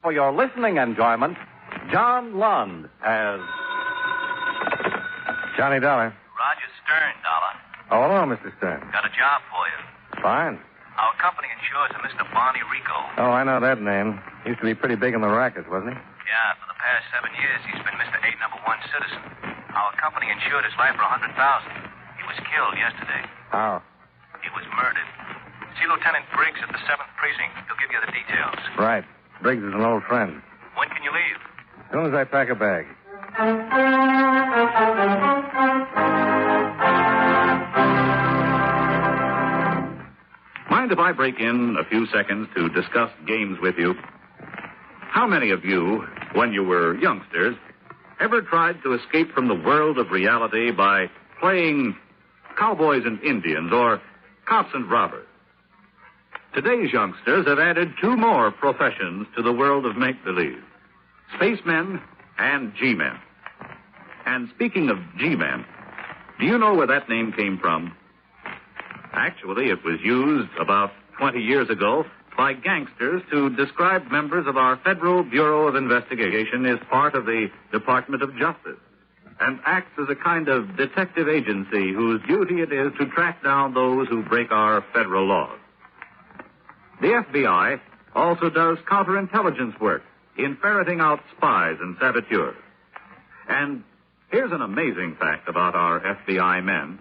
For your listening enjoyment, John Lund as Johnny Dollar. Roger Stern, Dollar. Oh, hello, Mr. Stern. Got a job for you. Fine. Our company insures a Mr. Barney Rico. Oh, I know that name. Used to be pretty big in the rackets, wasn't he? Yeah, for the past 7 years, he's been Mr. A number 1 citizen. Our company insured his life for $100,000. He was killed yesterday. How? He was murdered. See Lieutenant Briggs at the 7th Precinct. He'll give you the details. Right. Briggs is an old friend. When can you leave? As soon as I pack a bag. Mind if I break in a few seconds to discuss games with you? How many of you, when you were youngsters, ever tried to escape from the world of reality by playing cowboys and Indians or cops and robbers? Today's youngsters have added 2 more professions to the world of make-believe: spacemen and G-men. And speaking of G-men, do you know where that name came from? Actually, it was used about 20 years ago by gangsters to describe members of our Federal Bureau of Investigation as part of the Department of Justice, and acts as a kind of detective agency whose duty it is to track down those who break our federal laws. The FBI also does counterintelligence work in ferreting out spies and saboteurs. And here's an amazing fact about our FBI men.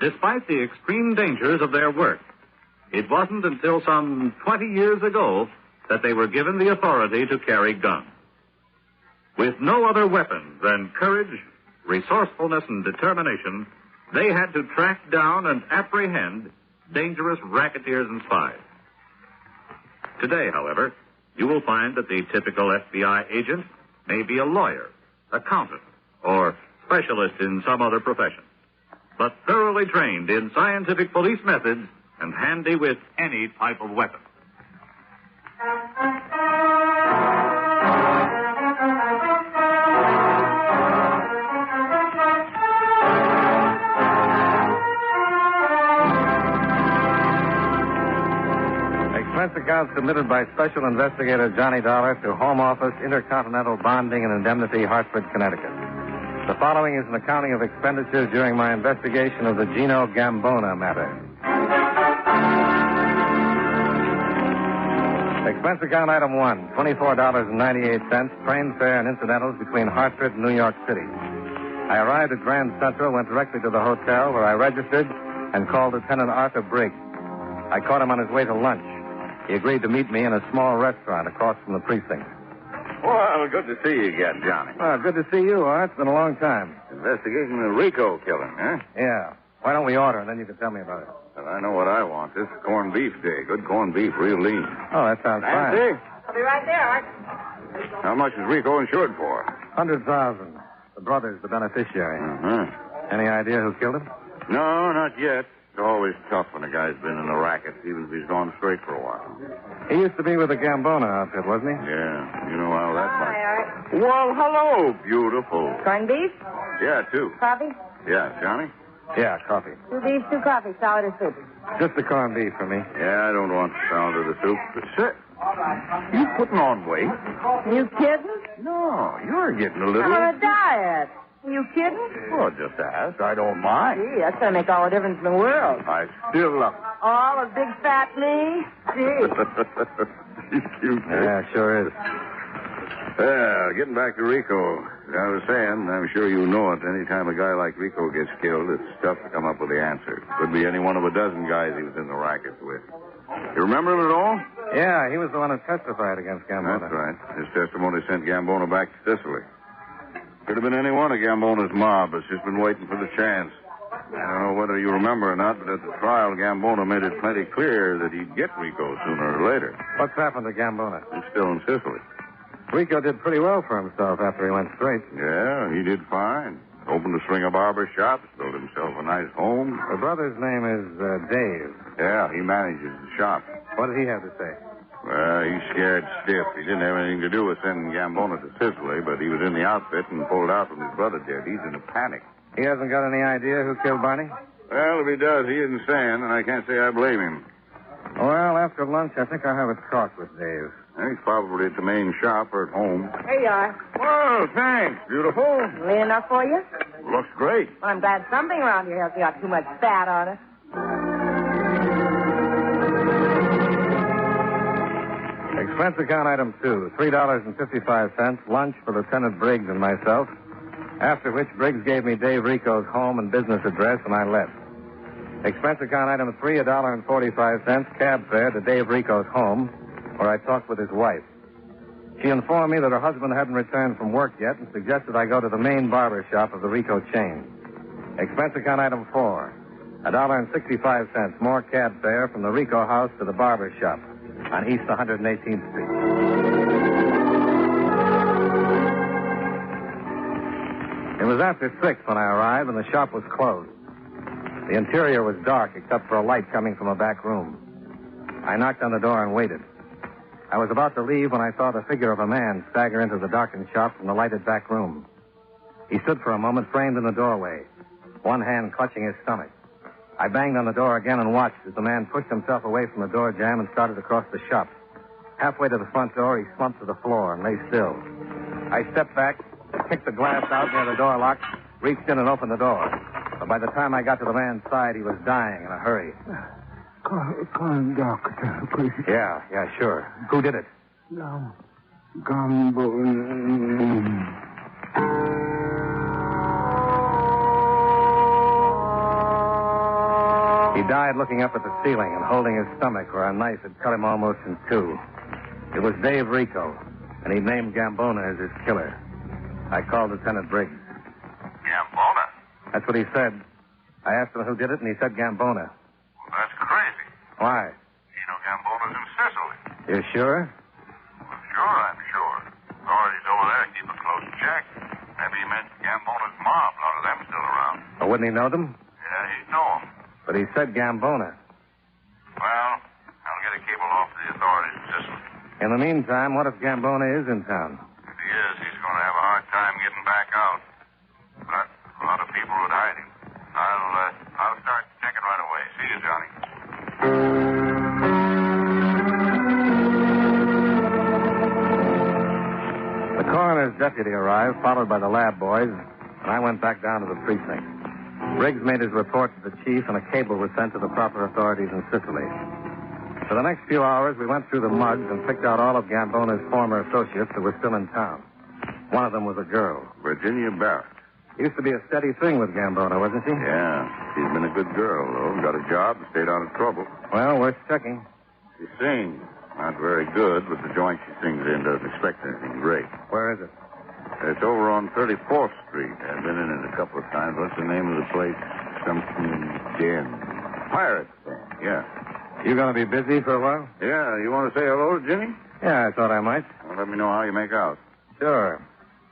Despite the extreme dangers of their work, it wasn't until some 20 years ago that they were given the authority to carry guns. With no other weapons than courage, resourcefulness, and determination, they had to track down and apprehend dangerous racketeers and spies. Today, however, you will find that the typical FBI agent may be a lawyer, accountant, or specialist in some other profession, but thoroughly trained in scientific police methods and handy with any type of weapon. Expense account submitted by Special Investigator Johnny Dollar to Home Office, Intercontinental Bonding and Indemnity, Hartford, Connecticut. The following is an accounting of expenditures during my investigation of the Gino Gambona matter. Expense account item 1, $24.98, train fare and incidentals between Hartford and New York City. I arrived at Grand Central, went directly to the hotel where I registered and called Lieutenant Arthur Briggs. I caught him on his way to lunch. He agreed to meet me in a small restaurant across from the precinct. Well, good to see you again, Johnny. Well, good to see you, Art. It's been a long time. Investigating the Rico killing, huh? Yeah. Why don't we order, and then you can tell me about it. Well, I know what I want. This is corned beef day. Good corned beef, real lean. Oh, that sounds fine. Nancy? I'll be right there, Art. How much is Rico insured for? $100,000. The brother's the beneficiary. Uh-huh. Any idea who killed him? No, not yet. It's always tough when a guy's been in the racket, even if he's gone straight for a while. He used to be with the Gambona outfit, wasn't he? Yeah, you know how that Hi, Art. Well, hello, beautiful. Corned beef? Yeah, 2. Coffee? Yeah, Johnny? Yeah, coffee. 2 beef, 2 coffee, salad or soup. Just the corned beef for me. Yeah, I don't want the sound of the soup. But, sir, you putting on weight? You kidding? No, you're getting a little... I'm on a diet. You kidding? Well, just ask. I don't mind. Gee, that's going to make all the difference in the world. I still love All a big fat me? Gee. He's cute. Yeah, sure is. Well, getting back to Rico, I was saying, I'm sure you know it, anytime a guy like Rico gets killed, it's tough to come up with the answer. Could be any one of a dozen guys he was in the rackets with. You remember him at all? Yeah, he was the one who testified against Gambona. That's right. His testimony sent Gambona back to Sicily. Could have been any one of Gambona's mob. It's just been waiting for the chance. I don't know whether you remember or not, but at the trial, Gambona made it plenty clear that he'd get Rico sooner or later. What's happened to Gambona? He's still in Sicily. Rico did pretty well for himself after he went straight. Yeah, he did fine. Opened a string of barber shops, built himself a nice home. The brother's name is Dave. Yeah, he manages the shop. What did he have to say? Well, he's scared stiff. He didn't have anything to do with sending Gambona to Sicily, but he was in the outfit and pulled out when his brother did. He's in a panic. He hasn't got any idea who killed Barney? Well, if he does, he isn't saying, and I can't say I blame him. Well, after lunch, I think I'll have a talk with Dave. He's probably at the main shop or at home. Here you are. Well, thanks. Beautiful. Lean enough for you? Looks great. Well, I'm glad something around here hasn't got too much fat on it. Expense account item 2, $3.55, lunch for Lieutenant Briggs and myself, after which Briggs gave me Dave Rico's home and business address, and I left. Expense account item 3, $1.45, cab fare to Dave Rico's home, where I talked with his wife. She informed me that her husband hadn't returned from work yet and suggested I go to the main barber shop of the Rico chain. Expense account item 4, $1.65, more cab fare from the Rico house to the barber shop on East 118th Street. It was after 6 when I arrived, and the shop was closed. The interior was dark except for a light coming from a back room. I knocked on the door and waited. I was about to leave when I saw the figure of a man stagger into the darkened shop from the lighted back room. He stood for a moment framed in the doorway, one hand clutching his stomach. I banged on the door again and watched as the man pushed himself away from the door jamb and started across the shop. Halfway to the front door, he slumped to the floor and lay still. I stepped back, kicked the glass out near the door lock, reached in and opened the door. But by the time I got to the man's side, he was dying in a hurry. Call a doctor, please. Yeah, sure. Who did it? No. Gambona. He died looking up at the ceiling and holding his stomach where a knife had cut him almost in two. It was Dave Rico, and he named Gambona as his killer. I called Lieutenant Briggs. Gambona? That's what he said. I asked him who did it, and he said Gambona. Well, that's crazy. Why? Gino Gambona's in Sicily. You sure? Well, sure, I'm sure. Authorities over there keep a close check. Maybe he meant Gambona's mob. A lot of them still around. Or wouldn't he know them? Yeah, he'd know them. But he said Gambona. Well, I'll get a cable off to the authorities in Sicily. In the meantime, what if Gambona is in town? If he is, he's going to have a hard time getting back out. But a lot of people would hide him. I'll start checking right away. See you, Johnny. The coroner's deputy arrived, followed by the lab boys, and I went back down to the precinct. Briggs made his report to the chief, and a cable was sent to the proper authorities in Sicily. For the next few hours, we went through the mugs and picked out all of Gambona's former associates who were still in town. One of them was a girl. Virginia Barrett. Used to be a steady thing with Gambona, wasn't she? Yeah. She's been a good girl, though. Got a job and stayed out of trouble. Well, worth checking. She sings. Not very good, but the joint she sings in doesn't expect anything great. Where is it? It's over on 34th Street. I've been in it a couple of times. What's the name of the place? Something Den. Pirates. Yeah. You going to be busy for a while? Yeah. You want to say hello to Ginny? Yeah, I thought I might. Well, let me know how you make out. Sure.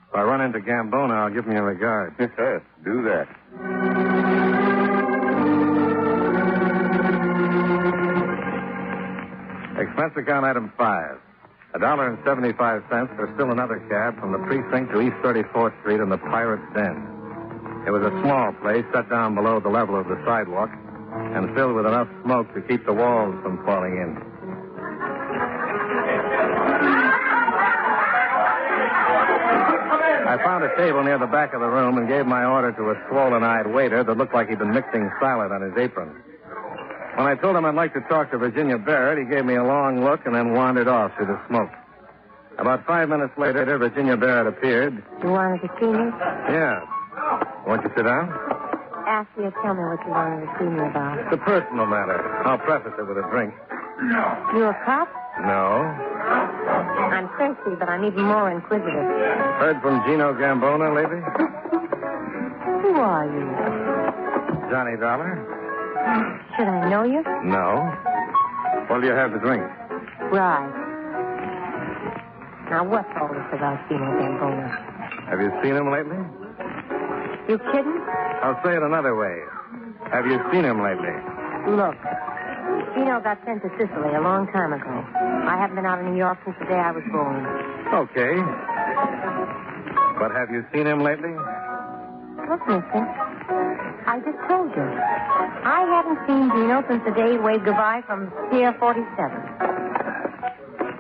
If I run into Gambona, I'll give him your regard. Yes, do that. Expense account item 5. $1.75 for still another cab from the precinct to East 34th Street in the Pirate's Den. It was a small place set down below the level of the sidewalk and filled with enough smoke to keep the walls from falling in. I found a table near the back of the room and gave my order to a swollen-eyed waiter that looked like he'd been mixing salad on his apron. When I told him I'd like to talk to Virginia Barrett, he gave me a long look and then wandered off through the smoke. About 5 minutes later, Virginia Barrett appeared. You wanted to see me? Yeah. Won't you sit down? Ask you to tell me what you wanted to see me about. It's a personal matter. I'll preface it with a drink. You a cop? No. I'm thirsty, but I'm even more inquisitive. Heard from Gino Gambona lately? Who are you? Johnny Dollar? Should I know you? No. What'll you have to drink? Right. Now, what's all this about Gino Gambona? Have you seen him lately? You kidding? I'll say it another way. Have you seen him lately? Look, Gino got sent to Sicily a long time ago. I haven't been out of New York since the day I was born. Okay. But have you seen him lately? Look, mister, I just told you. I haven't seen Gino since the day he waved goodbye from Pier 47.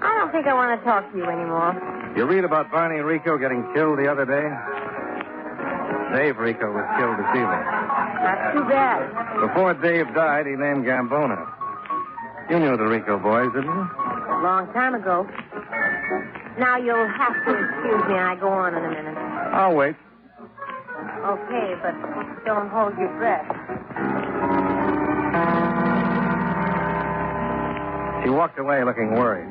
I don't don't think I want to talk to you anymore. You read about Barney Rico getting killed the other day? Dave Rico was killed this evening. That's too bad. Before Dave died, he named Gambona. You knew the Rico boys, didn't you? A long time ago. Now you'll have to excuse me. I go on in a minute. I'll wait. Okay, but don't hold your breath. She walked away looking worried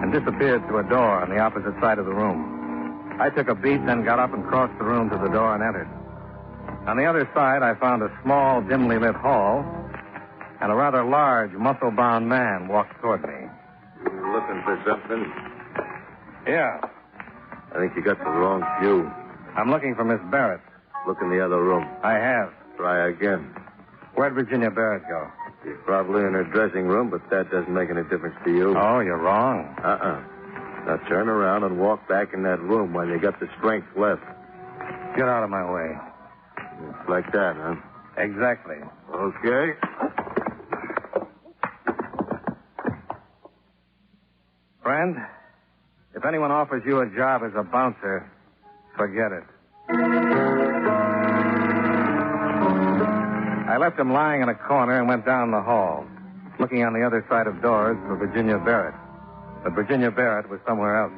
and disappeared through a door on the opposite side of the room. I took a beat, then got up and crossed the room to the door and entered. On the other side, I found a small, dimly lit hall, and a rather large, muscle-bound man walked toward me. You looking for something? Yeah. I think you got the wrong view. I'm looking for Miss Barrett. Look in the other room. I have. Try again. Where'd Virginia Barrett go? She's probably in her dressing room, but that doesn't make any difference to you. Oh, you're wrong. Now turn around and walk back in that room while you got the strength left. Get out of my way. It's like that, huh? Exactly. Okay. Friend, if anyone offers you a job as a bouncer, forget it. I left him lying in a corner and went down the hall, looking on the other side of doors for Virginia Barrett. But Virginia Barrett was somewhere else.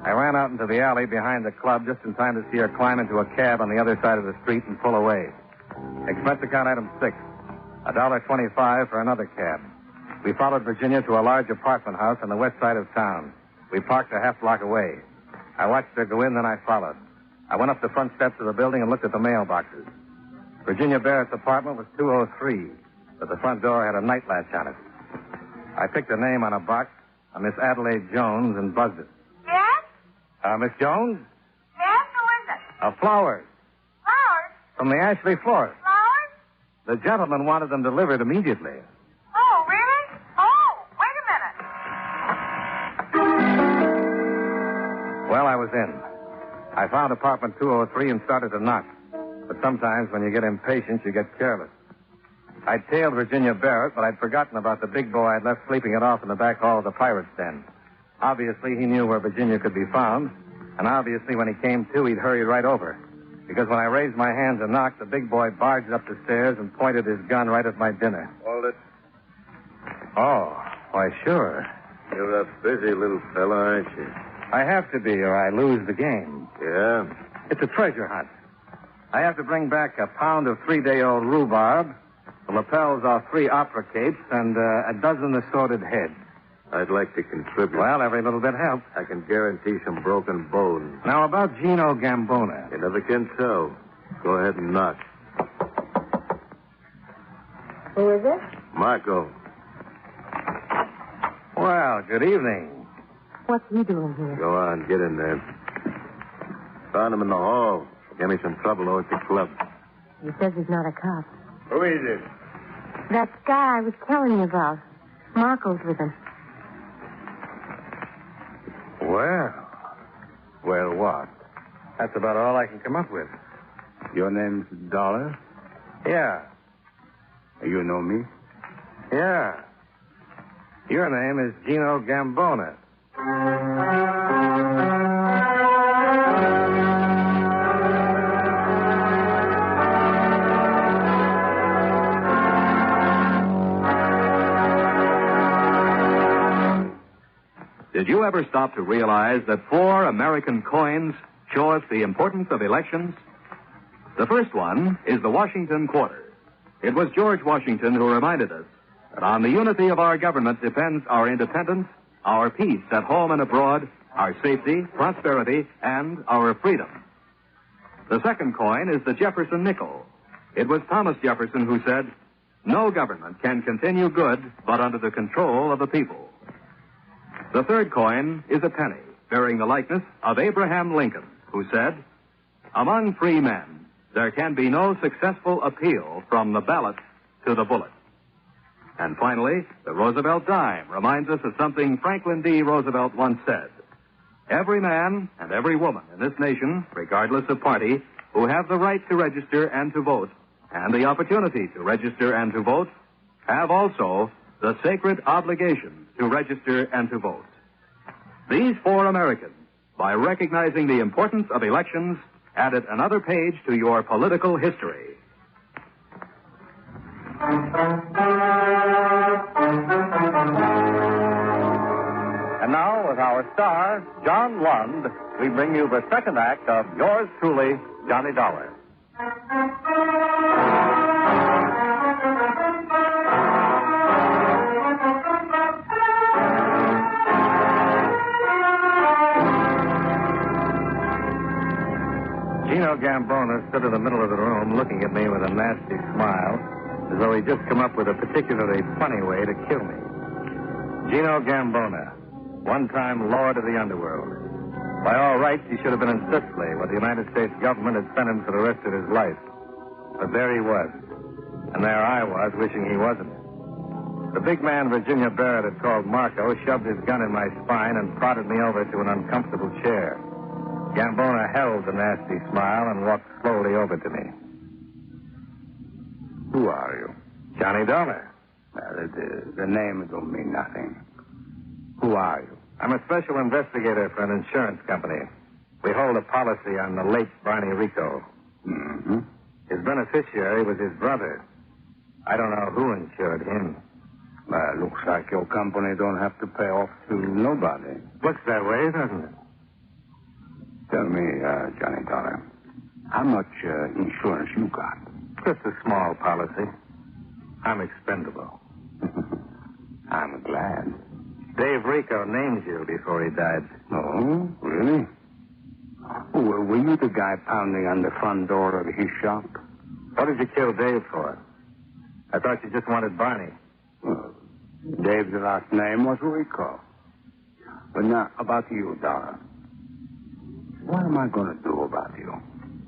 I ran out into the alley behind the club just in time to see her climb into a cab on the other side of the street and pull away. Expense account item 6, $1.25 for another cab. We followed Virginia to a large apartment house on the west side of town. We parked a half block away. I watched her go in, then I followed. I went up the front steps of the building and looked at the mailboxes. Virginia Barrett's apartment was 203, but the front door had a night latch on it. I picked a name on a box, a Miss Adelaide Jones, and buzzed it. Yes? Miss Jones? Yes, who is it? Flowers. Flowers? From the Ashley florist. Flowers? The gentleman wanted them delivered immediately. Oh, really? Oh, wait a minute. Well, I was in. I found apartment 203 and started to knock. But sometimes when you get impatient, you get careless. I'd tailed Virginia Barrett, but I'd forgotten about the big boy I'd left sleeping it off in the back hall of the pirate's den. Obviously, he knew where Virginia could be found, and obviously when he came to, he'd hurry right over. Because when I raised my hands and knocked, the big boy barged up the stairs and pointed his gun right at my dinner. Hold it. Oh, why, sure. You're a busy little fella, aren't you? I have to be, or I lose the game. Yeah? It's a treasure hunt. I have to bring back a pound of 3-day-old rhubarb, the lapels off 3 opera capes, and a dozen assorted heads. I'd like to contribute. Well, every little bit helps. I can guarantee some broken bones. Now, about Gino Gambona. You never can tell. Go ahead and knock. Who is it? Marco. Well, good evening. What's he doing here? Go on, get in there. Found him in the hall. Gave me some trouble over at the club. He says he's not a cop. Who is it? That guy I was telling you about. Marco's with him. Well, what? That's about all I can come up with. Your name's Dollar? Yeah. You know me? Yeah. Your name is Gino Gambona. Did you ever stop to realize that 4 American coins show us the importance of elections? The first one is the Washington Quarter. It was George Washington who reminded us that on the unity of our government depends our independence, our peace at home and abroad, our safety, prosperity, and our freedom. The second coin is the Jefferson nickel. It was Thomas Jefferson who said, "No government can continue good but under the control of the people." The third coin is a penny, bearing the likeness of Abraham Lincoln, who said, "Among free men, there can be no successful appeal from the ballot to the bullet." And finally, the Roosevelt dime reminds us of something Franklin D. Roosevelt once said. Every man and every woman in this nation, regardless of party, who have the right to register and to vote, and the opportunity to register and to vote, have also the sacred obligation to register and to vote. These 4 Americans, by recognizing the importance of elections, added another page to your political history. And now, with our star, John Lund, we bring you the second act of yours truly, Johnny Dollar. Gino Gambona stood in the middle of the room looking at me with a nasty smile, as though he'd just come up with a particularly funny way to kill me. Gino Gambona, one-time lord of the underworld. By all rights, he should have been in Sicily, where the United States government had sent him for the rest of his life. But there he was. And there I was, wishing he wasn't. The big man Virginia Barrett had called Marco shoved his gun in my spine and prodded me over to an uncomfortable chair. Gambona held the nasty smile and walked slowly over to me. Who are you? Johnny Dollar. Well, the name don't mean nothing. Who are you? I'm a special investigator for an insurance company. We hold a policy on the late Barney Rico. Mm-hmm. His beneficiary was his brother. I don't know who insured him. Well, looks like your company don't have to pay off to nobody. Looks that way, doesn't it? Tell me, Johnny Dollar, how much insurance you got? Just a small policy. I'm expendable. I'm glad. Dave Rico named you before he died. Oh, really? Well, were you the guy pounding on the front door of his shop? What did you kill Dave for? I thought you just wanted Barney. Well, Dave's last name was Rico. But now, about you, Dollar. What am I going to do about you?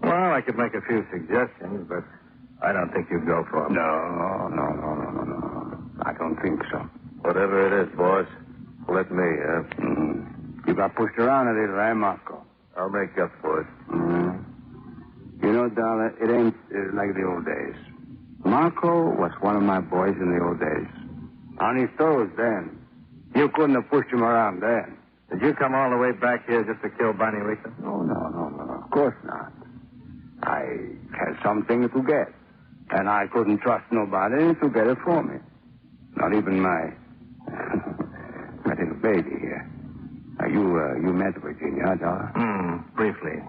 Well, I could make a few suggestions, but I don't think you'd go for them. No. I don't think so. Whatever it is, boss, let me, You got pushed around a little, eh, Marco? I'll make up for it. You know, Dollar, it ain't like the old days. Marco was one of my boys in the old days. On his toes then. You couldn't have pushed him around then. Did you come all the way back here just to kill Barney Rico? No. Of course not. I had something to get. And I couldn't trust nobody to get it for me. Not even my little baby here. You met Virginia, Dollar? Briefly.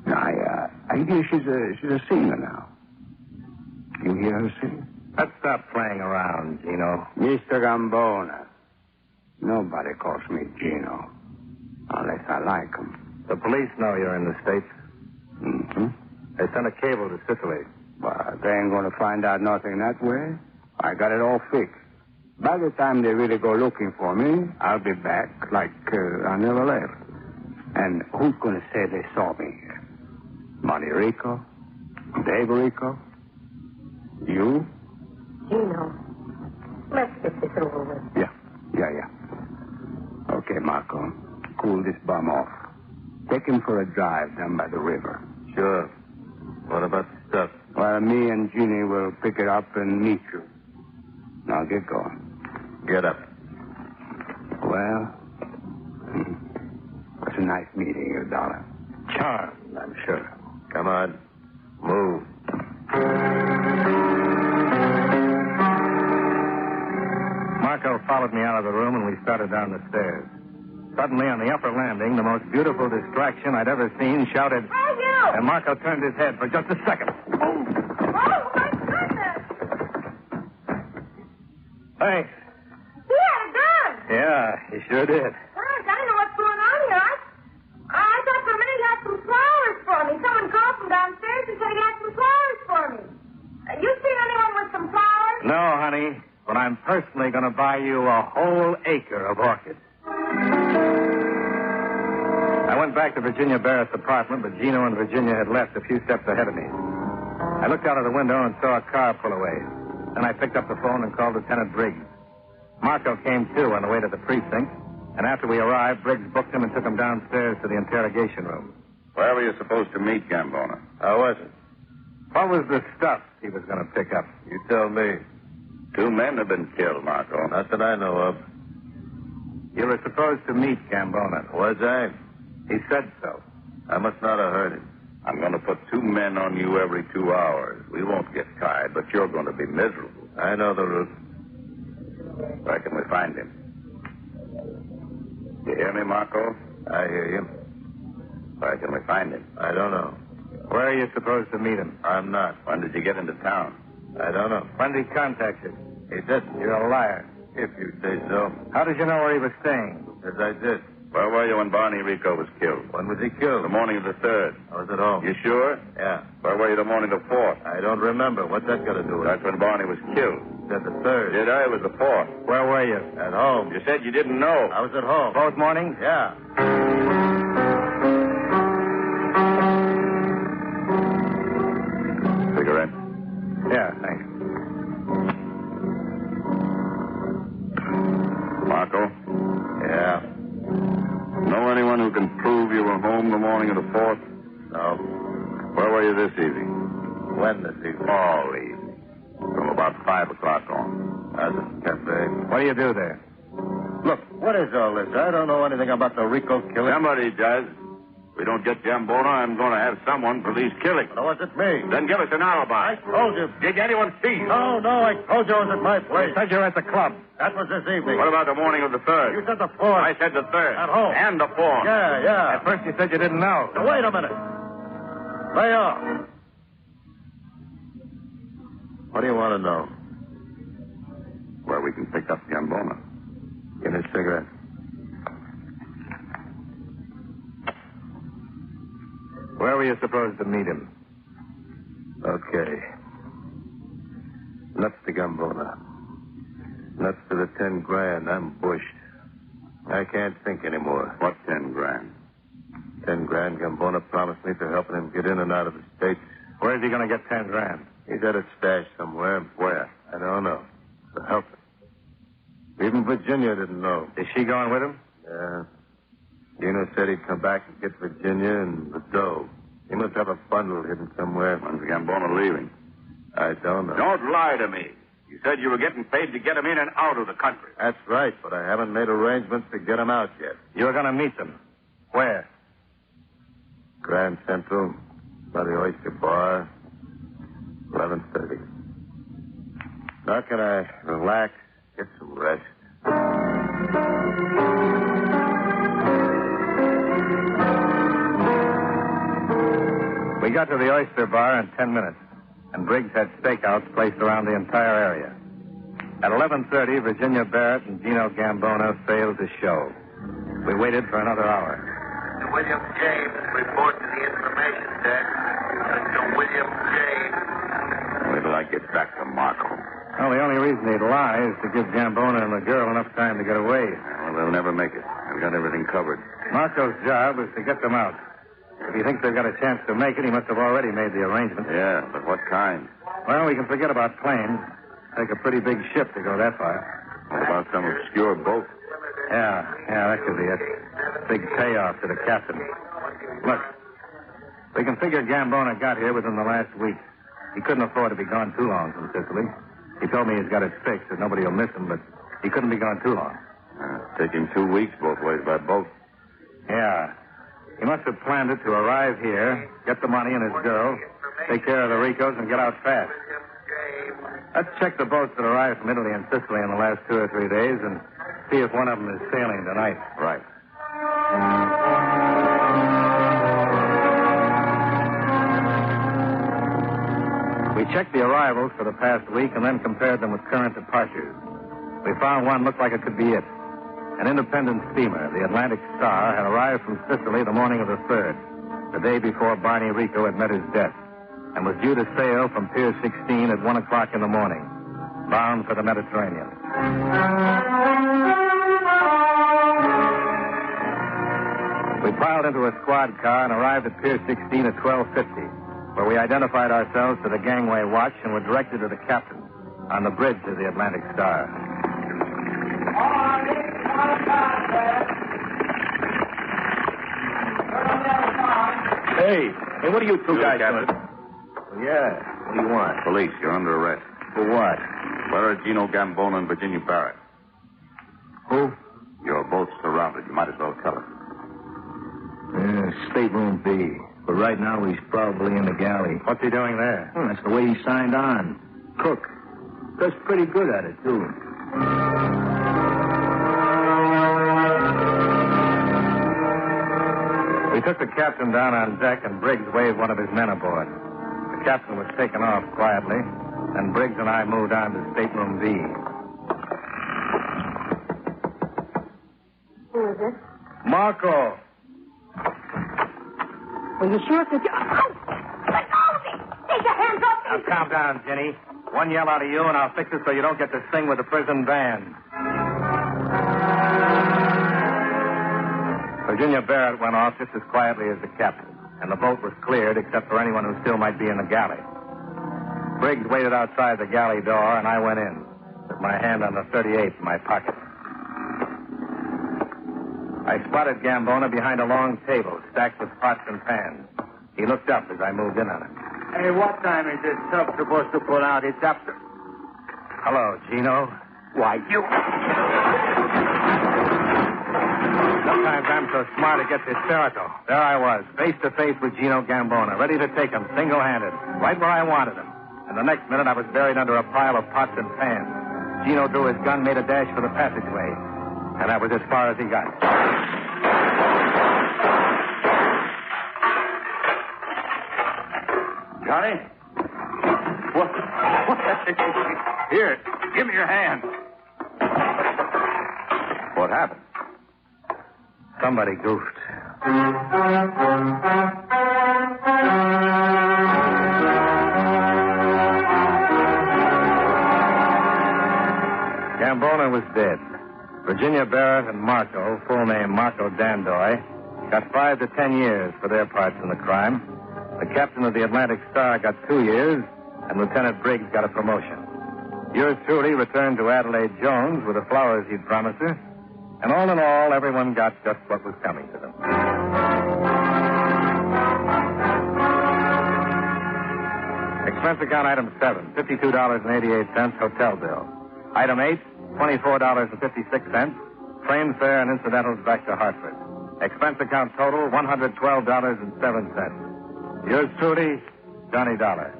I hear she's a singer now. You hear her sing? Let's stop playing around, Gino. Mr. Gambona. Nobody calls me Gino. Unless I like him. The police know you're in the States. Mm-hmm. They sent a cable to Sicily. But they ain't going to find out nothing that way. I got it all fixed. By the time they really go looking for me, I'll be back like I never left. And who's going to say they saw me here? Barney Rico? Dave Rico? You? Gino, let's get this over with. Yeah. Okay, Marco. Cool this bum off. Take him for a drive down by the river. Sure. What about the stuff? Well, me and Jeannie will pick it up and meet you. Now get going. Get up. Well, it was a nice meeting you, Dollar. Charmed, I'm sure. Come on. Move. Marco followed me out of the room, and we started down the stairs. Suddenly, on the upper landing, the most beautiful distraction I'd ever seen shouted... Hey, you! And Marco turned his head for just a second. Oh, my goodness! Thanks. He had a gun! Yeah, he sure did. Gosh, I don't know what's going on here. I thought for a minute he had some flowers for me. Someone called from downstairs and said he had some flowers for me. You seen anyone with some flowers? No, honey, but I'm personally going to buy you a whole acre of orchids. I went back to Virginia Barrett's apartment, but Gino and Virginia had left a few steps ahead of me. I looked out of the window and saw a car pull away. Then I picked up the phone and called Lieutenant Briggs. Marco came, too, on the way to the precinct. And after we arrived, Briggs booked him and took him downstairs to the interrogation room. Where were you supposed to meet, Gambona? How was it? What was the stuff he was going to pick up? You tell me. 2 men have been killed, Marco. Not that I know of. You were supposed to meet Gambona. Was I? He said so. I must not have heard him. I'm going to put 2 men on you every 2 hours. We won't get tired, but you're going to be miserable. I know the route. Where can we find him? You hear me, Marco? I hear you. Where can we find him? I don't know. Where are you supposed to meet him? I'm not. When did you get into town? I don't know. When did he contact you? He didn't. You're a liar. If you say so. How did you know where he was staying? As I did. Where were you when Barney Rico was killed? When was he killed? The morning of the 3rd. I was at home. You sure? Yeah. Where were you the morning of the 4th? I don't remember. What's that got to do with it? That's when Barney was killed. You said the 3rd. Did I? It was the 4th. Where were you? At home. You said you didn't know. I was at home. Both mornings? Yeah. Cigarette? Yeah, thanks. Marco? Yeah. Know anyone who can prove you were home the morning of the 4th? No. Where were you this evening? When this evening? All evening. From about 5 o'clock on. At the cafe. What do you do there? Look, what is all this? I don't know anything about the Rico killing. Somebody does. If we don't get Gambona, I'm going to have someone for these killings. No, was it me? Then give us an alibi. I told you. Did anyone see you? No, I told you it was at my place. You said you were at the club. That was this evening. What about the morning of the 3rd? You said the 4th. I said the 3rd. At home. And the 4th. Yeah. At first you said you didn't know. Now, wait a minute. Lay off. What do you want to know? Where we can pick up Gambona. Give me a cigarette. Where were you supposed to meet him? Okay. Nuts to Gambona. Nuts to the 10 grand. I'm bushed. I can't think anymore. What 10 grand? 10 grand. Gambona promised me for helping him get in and out of the States. Where's he going to get 10 grand? He's at a stash somewhere. Where? I don't know. To help him. Even Virginia didn't know. Is she going with him? Yeah. Gino said he'd come back and get Virginia and the dough. He must have a bundle hidden somewhere. When's Gambona leaving? I don't know. Don't lie to me. You said you were getting paid to get him in and out of the country. That's right, but I haven't made arrangements to get him out yet. You're going to meet them. Where? Grand Central, by the Oyster Bar, 11:30. Now can I relax, get some rest? We got to the Oyster Bar in 10 minutes, and Briggs had stakeouts placed around the entire area. At 11:30, Virginia Barrett and Gino Gambona sailed to show. We waited for another hour. Mr. William James, report to the information deck. Mr. William James. Wait till I get back to Marco. Well, the only reason he'd lie is to give Gambona and the girl enough time to get away. Well, they'll never make it. I've got everything covered. Marco's job is to get them out. If he thinks they've got a chance to make it, he must have already made the arrangements. Yeah, but what kind? Well, we can forget about planes. Take a pretty big ship to go that far. What about some obscure boat? Yeah, that could be it. Big payoff to the captain. Look, we can figure Gambona got here within the last week. He couldn't afford to be gone too long from Sicily. He told me he's got it fixed, that nobody will miss him, but he couldn't be gone too long. Take him 2 weeks both ways by boat. Yeah. He must have planned it to arrive here, get the money and his girl, take care of the Ricos, and get out fast. Let's check the boats that arrived from Italy and Sicily in the last 2 or 3 days and see if one of them is sailing tonight. Right. We checked the arrivals for the past week and then compared them with current departures. We found one looked like it could be it. An independent steamer, the Atlantic Star, had arrived from Sicily the morning of the 3rd, the day before Barney Rico had met his death, and was due to sail from Pier 16 at 1 o'clock in the morning, bound for the Mediterranean. We piled into a squad car and arrived at Pier 16 at 12:50, where we identified ourselves to the gangway watch and were directed to the captain on the bridge of the Atlantic Star. Hey, what are you two guys Captain. doing? Yeah, what do you want? Police, you're under arrest. For what? Where are Gino Gambona and Virginia Barrett? Who? You're both boat's surrounded. You might as well tell us. Stateroom B. But right now he's probably in the galley. What's he doing there? That's the way he signed on. Cook. Does pretty good at it, too. We took the captain down on deck, and Briggs waved one of his men aboard. The captain was taken off quietly, and Briggs and I moved on to stateroom B. Who is it? Marco! Well, you sure could... Oh! Let go of me! Take your hands off me! Now, calm down, Jenny. One yell out of you, and I'll fix it so you don't get to sing with the prison band. Virginia Barrett went off just as quietly as the captain, and the boat was cleared except for anyone who still might be in the galley. Briggs waited outside the galley door, and I went in, with my hand on the .38 in my pocket. I spotted Gambona behind a long table stacked with pots and pans. He looked up as I moved in on him. Hey, what time is this sub supposed to pull out? It's after... Hello, Gino. Why, you... Sometimes I'm so smart it gets hysterical. There I was, face to face with Gino Gambona, ready to take him single-handed, right where I wanted him. And the next minute I was buried under a pile of pots and pans. Gino drew his gun, made a dash for the passageway. And that was as far as he got. Johnny? What? Here, give me your hand. What happened? Somebody goofed. Gambona was dead. Virginia Barrett and Marco, full name Marco Dandoy, got 5 to 10 years for their parts in the crime. The captain of the Atlantic Star got 2 years, and Lieutenant Briggs got a promotion. Yours truly returned to Adelaide Jones with the flowers he'd promised her, and all in all, everyone got just what was coming to them. Expense account item 7, $52.88 hotel bill. Item 8, $24.56, train fare and incidentals back to Hartford. Expense account total, $112.07. Yours truly, Johnny Dollar.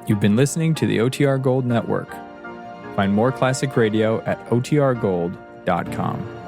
You've been listening to the OTR Gold Network. Find more classic radio at otrgold.com.